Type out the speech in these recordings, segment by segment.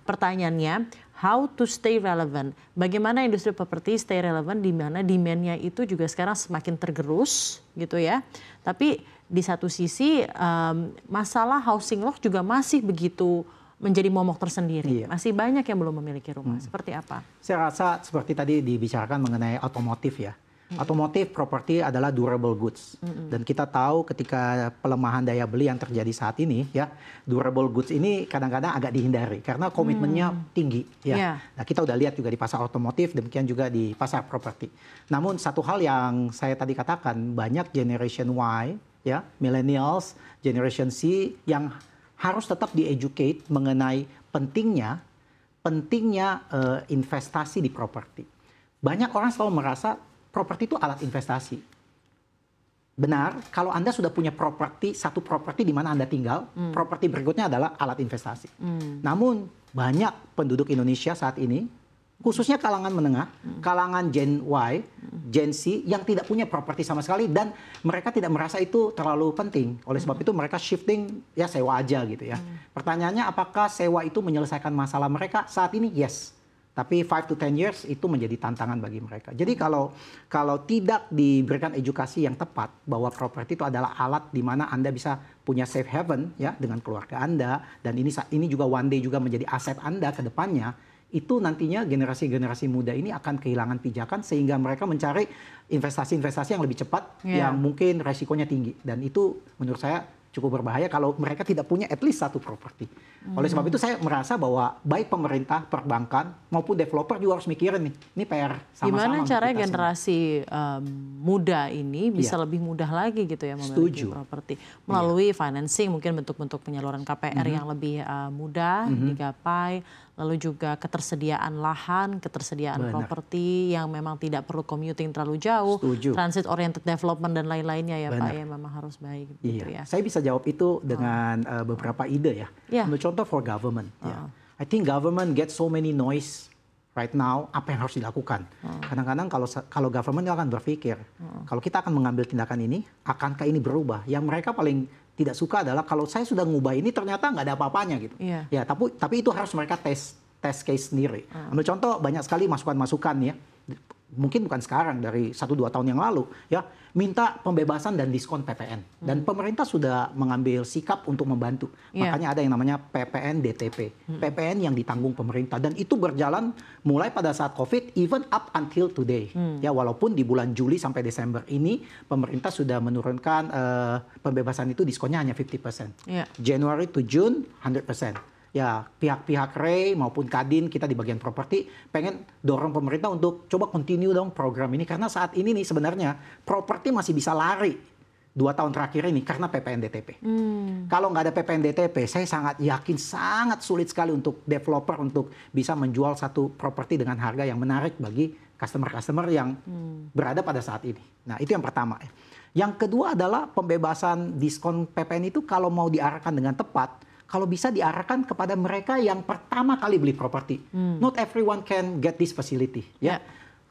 pertanyaannya, how to stay relevant? Bagaimana industri properti stay relevant di mana demand-nya itu juga sekarang semakin tergerus gitu ya. Tapi di satu sisi masalah housing loan juga masih begitu menjadi momok tersendiri. Masih banyak yang belum memiliki rumah. Seperti apa? Saya rasa seperti tadi dibicarakan mengenai otomotif ya. Otomotif properti adalah durable goods. Dan kita tahu ketika pelemahan daya beli yang terjadi saat ini ya, durable goods ini kadang-kadang agak dihindari karena komitmennya tinggi ya. Nah, kita udah lihat juga di pasar otomotif, demikian juga di pasar properti. Namun satu hal yang saya tadi katakan, banyak generation Y ya, millennials, generation C yang harus tetap di-educate mengenai pentingnya investasi di properti. Banyak orang selalu merasa properti itu alat investasi. Benar, kalau Anda sudah punya properti, satu properti di mana Anda tinggal, properti berikutnya adalah alat investasi. Namun banyak penduduk Indonesia saat ini, khususnya kalangan menengah, kalangan Gen Y, Gen Z yang tidak punya properti sama sekali dan mereka tidak merasa itu terlalu penting. Oleh sebab itu mereka shifting ya sewa aja gitu ya. Pertanyaannya apakah sewa itu menyelesaikan masalah mereka? Saat ini yes. Tapi 5 to 10 years itu menjadi tantangan bagi mereka. Jadi kalau tidak diberikan edukasi yang tepat bahwa properti itu adalah alat di mana Anda bisa punya safe haven ya dengan keluarga Anda dan ini juga one day juga menjadi aset Anda ke depannya, itu nantinya generasi-generasi muda ini akan kehilangan pijakan sehingga mereka mencari investasi-investasi yang lebih cepat yang mungkin resikonya tinggi dan itu menurut saya cukup berbahaya kalau mereka tidak punya at least satu properti. Oleh sebab itu saya merasa bahwa baik pemerintah, perbankan maupun developer juga harus mikirin nih. Ini PR sama-sama. Gimana caranya generasi muda ini bisa lebih mudah lagi gitu ya memiliki properti melalui financing, mungkin bentuk-bentuk penyaluran KPR yang lebih mudah digapai, lalu juga ketersediaan lahan, ketersediaan properti yang memang tidak perlu commuting terlalu jauh, transit oriented development dan lain-lainnya ya Pak ya memang harus baik gitu ya. Saya bisa jawab itu dengan beberapa ide ya. Untuk contoh for government. I think government get so many noise right now. Apa yang harus dilakukan? Kadang-kadang kalau government akan berpikir, kalau kita akan mengambil tindakan ini, akankah ini berubah? Yang mereka paling tidak suka adalah kalau saya sudah ngubah ini ternyata nggak ada apa-apanya gitu. Ya, tapi itu harus mereka test case sendiri. Ambil contoh banyak sekali masukan-masukan ya. Mungkin bukan sekarang, dari 1-2 tahun yang lalu ya, minta pembebasan dan diskon PPN dan pemerintah sudah mengambil sikap untuk membantu. Makanya ada yang namanya PPN DTP, PPN yang ditanggung pemerintah dan itu berjalan mulai pada saat COVID even up until today. Ya, walaupun di bulan Juli sampai Desember ini pemerintah sudah menurunkan pembebasan itu diskonnya hanya 50%. Januari to June 100%. Ya, pihak-pihak REI maupun Kadin kita di bagian properti pengen dorong pemerintah untuk coba continue dong program ini karena saat ini nih sebenarnya properti masih bisa lari 2 tahun terakhir ini karena PPN DTP. Kalau nggak ada PPN DTP, saya sangat yakin sangat sulit sekali untuk developer untuk bisa menjual satu properti dengan harga yang menarik bagi customer-customer yang berada pada saat ini. Nah, itu yang pertama. Yang kedua adalah pembebasan diskon PPN itu kalau mau diarahkan dengan tepat, kalau bisa diarahkan kepada mereka yang pertama kali beli properti. Not everyone can get this facility. Ya.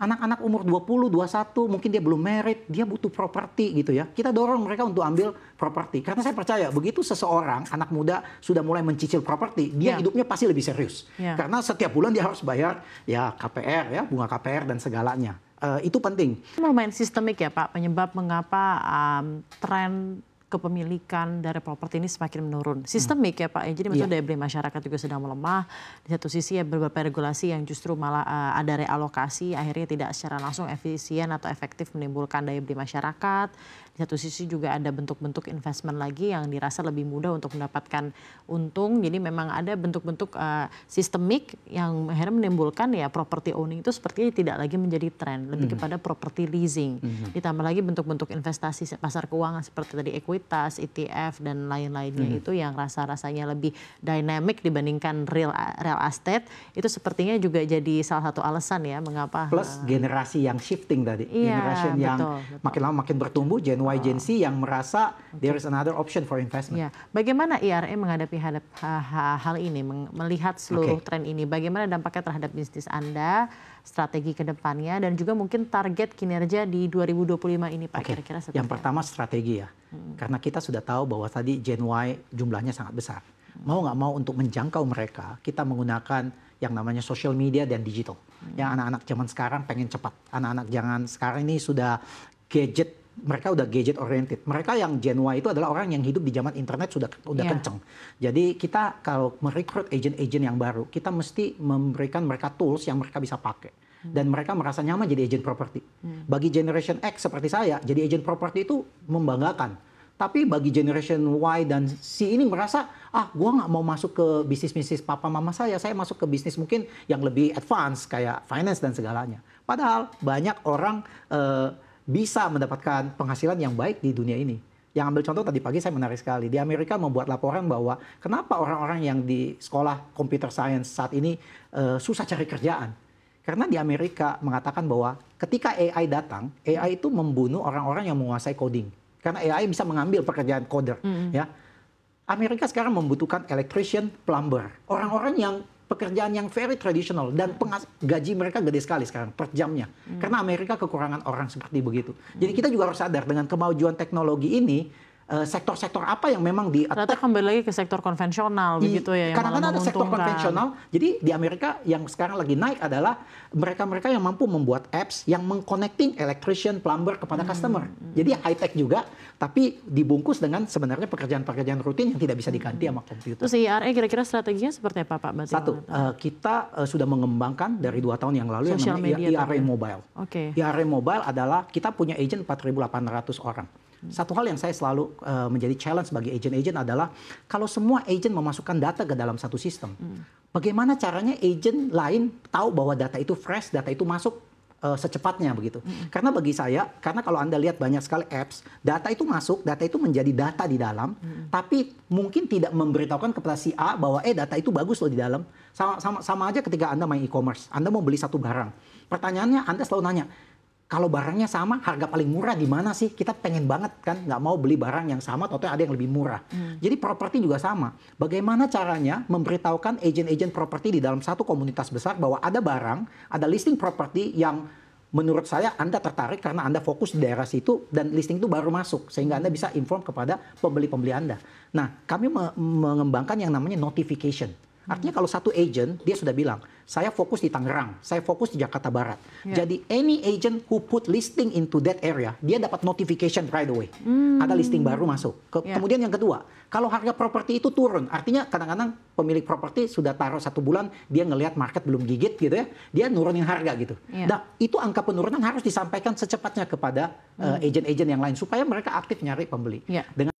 Anak-anak umur 20, 21, mungkin dia belum married, dia butuh properti gitu ya. Kita dorong mereka untuk ambil properti. Karena saya percaya begitu seseorang, anak muda sudah mulai mencicil properti, dia hidupnya pasti lebih serius. Karena setiap bulan dia harus bayar ya KPR, ya bunga KPR dan segalanya. Itu penting. Lumayan sistemik ya Pak, penyebab mengapa tren kepemilikan dari properti ini semakin menurun. Sistemik ya Pak, jadi maksudnya daya beli masyarakat juga sedang melemah. Di satu sisi ya beberapa regulasi yang justru malah ada realokasi, akhirnya tidak secara langsung efisien atau efektif menimbulkan daya beli masyarakat. Di satu sisi juga ada bentuk-bentuk investment lagi yang dirasa lebih mudah untuk mendapatkan untung. Jadi memang ada bentuk-bentuk sistemik yang akhirnya menimbulkan ya property owning itu sepertinya tidak lagi menjadi tren, lebih kepada property leasing. Ditambah lagi bentuk-bentuk investasi pasar keuangan seperti tadi ekuitas, ETF dan lain-lainnya itu yang rasa-rasanya lebih dynamic dibandingkan real estate. Itu sepertinya juga jadi salah satu alasan ya mengapa. Plus generasi yang shifting tadi, generasi yang makin lama makin bertumbuh, Gen Y, Gen Z yang merasa there is another option for investment. Bagaimana IRE menghadapi hal ini, melihat seluruh tren ini? Bagaimana dampaknya terhadap bisnis Anda, strategi ke depannya, dan juga mungkin target kinerja di 2025 ini Pak, kira-kira seperti Yang pertama strategi ya, karena kita sudah tahu bahwa tadi Gen Y jumlahnya sangat besar. mau nggak mau untuk menjangkau mereka, kita menggunakan yang namanya social media dan digital. Yang anak-anak zaman sekarang pengen cepat. Anak-anak zaman sekarang ini sudah gadget, mereka udah gadget oriented. Mereka yang Gen Y itu adalah orang yang hidup di zaman internet sudah kenceng. Jadi kita kalau merekrut agent-agent yang baru, kita mesti memberikan mereka tools yang mereka bisa pakai. Dan mereka merasa nyaman jadi agent property. Bagi generation X seperti saya, jadi agent property itu membanggakan. Tapi bagi generation Y dan C ini merasa, gua nggak mau masuk ke bisnis-bisnis papa mama saya masuk ke bisnis mungkin yang lebih advance kayak finance dan segalanya. Padahal banyak orang bisa mendapatkan penghasilan yang baik di dunia ini. Yang ambil contoh tadi pagi saya menarik sekali. Di Amerika membuat laporan bahwa kenapa orang-orang yang di sekolah computer science saat ini susah cari kerjaan. Karena di Amerika mengatakan bahwa ketika AI datang, AI itu membunuh orang-orang yang menguasai coding. Karena AI bisa mengambil pekerjaan coder. Ya. Amerika sekarang membutuhkan electrician, plumber. Orang-orang yang pekerjaan yang very traditional dan gaji mereka gede sekali sekarang per jamnya. Karena Amerika kekurangan orang seperti begitu. Jadi kita juga harus sadar dengan kemajuan teknologi ini, sektor-sektor apa yang memang ternyata kembali lagi ke sektor konvensional begitu ya. Karena ada sektor konvensional. Jadi di Amerika yang sekarang lagi naik adalah mereka-mereka yang mampu membuat apps yang mengconnecting electrician, plumber kepada customer. Jadi high tech juga, tapi dibungkus dengan sebenarnya pekerjaan-pekerjaan rutin yang tidak bisa diganti sama komputer. Terus IRA kira-kira strateginya seperti apa Pak? Satu, kita sudah mengembangkan dari 2 tahun yang lalu yang namanya IRA Mobile. IRA Mobile adalah kita punya agent 4.800 orang. Satu hal yang saya selalu menjadi challenge bagi agent-agent adalah kalau semua agent memasukkan data ke dalam satu sistem, bagaimana caranya agent lain tahu bahwa data itu fresh, data itu masuk secepatnya begitu. Karena bagi saya, karena kalau Anda lihat banyak sekali apps, data itu masuk, data itu menjadi data di dalam, tapi mungkin tidak memberitahukan kepada si A bahwa data itu bagus loh di dalam. Sama aja ketika Anda main e-commerce, Anda mau beli satu barang. Pertanyaannya Anda selalu nanya, kalau barangnya sama, harga paling murah di mana sih? Kita pengen banget kan, nggak mau beli barang yang sama, atau ada yang lebih murah. Jadi properti juga sama. Bagaimana caranya memberitahukan agent-agent properti di dalam satu komunitas besar bahwa ada barang, ada listing properti yang menurut saya Anda tertarik karena Anda fokus di daerah situ dan listing itu baru masuk. Sehingga Anda bisa inform kepada pembeli-pembeli Anda. Nah, kami mengembangkan yang namanya notification. Artinya kalau satu agent, dia sudah bilang, saya fokus di Tangerang, saya fokus di Jakarta Barat. Jadi any agent who put listing into that area, dia dapat notification right away. Ada listing baru masuk. Kemudian yang kedua, kalau harga properti itu turun, artinya kadang-kadang pemilik properti sudah taruh 1 bulan, dia ngelihat market belum gigit gitu ya, dia nurunin harga gitu. Nah, itu angka penurunan harus disampaikan secepatnya kepada agent-agent yang lain, supaya mereka aktif nyari pembeli. Dengan